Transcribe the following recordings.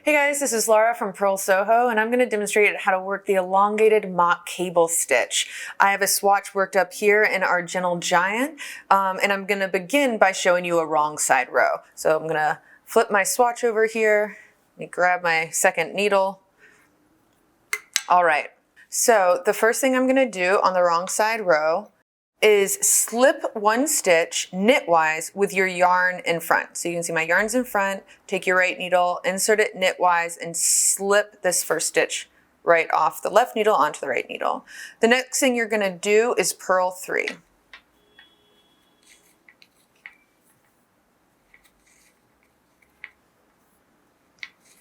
Hey guys, this is Laura from Purl Soho, and I'm going to demonstrate how to work the elongated mock cable stitch. I have a swatch worked up here in our Gentle Giant, and I'm going to begin by showing you a wrong side row. So I'm going to flip my swatch over here. Let me grab my second needle. All right, so the first thing I'm going to do on the wrong side row is slip one stitch knitwise with your yarn in front. So you can see my yarn's in front, take your right needle, insert it knitwise, and slip this first stitch right off the left needle onto the right needle. The next thing you're gonna do is purl 3.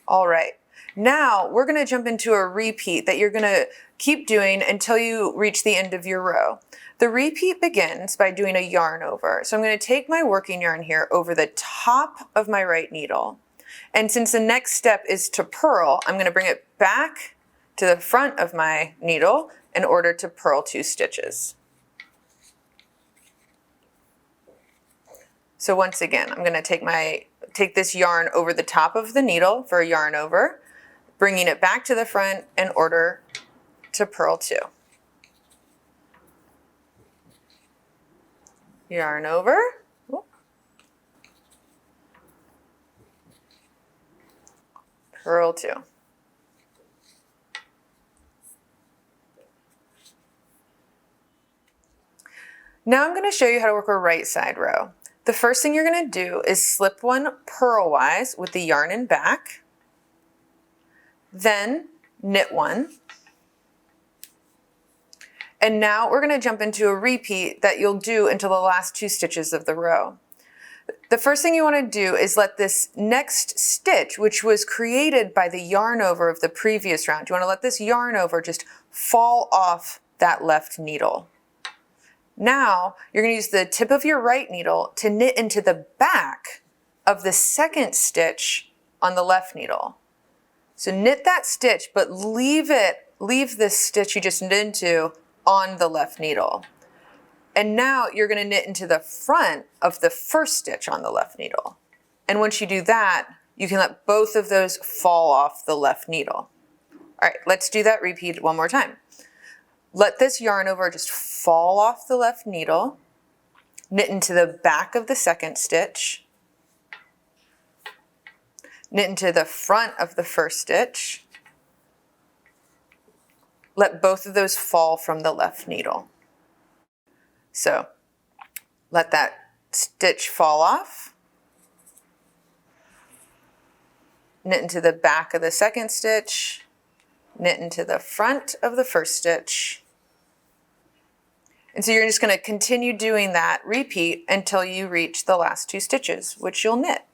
All right, now we're gonna jump into a repeat that you're gonna keep doing until you reach the end of your row. The repeat begins by doing a yarn over. So I'm going to take my working yarn here over the top of my right needle. And since the next step is to purl, I'm going to bring it back to the front of my needle in order to purl 2 stitches. So once again, I'm going to take this yarn over the top of the needle for a yarn over, bringing it back to the front in order to purl 2. Yarn over, purl 2. Now I'm going to show you how to work a right side row. The first thing you're going to do is slip one purlwise with the yarn in back, then knit one. And now we're going to jump into a repeat that you'll do until the last 2 stitches of the row. The first thing you want to do is let this next stitch, which was created by the yarn over of the previous round, you want to let this yarn over just fall off that left needle. Now you're going to use the tip of your right needle to knit into the back of the second stitch on the left needle. So knit that stitch, but leave this stitch you just knit into on the left needle. And now you're going to knit into the front of the first stitch on the left needle. And once you do that, you can let both of those fall off the left needle. All right, let's do that repeat one more time. Let this yarn over just fall off the left needle, knit into the back of the second stitch, knit into the front of the first stitch, let both of those fall from the left needle. So let that stitch fall off, knit into the back of the second stitch, knit into the front of the first stitch. And so you're just going to continue doing that repeat until you reach the last 2 stitches, which you'll knit.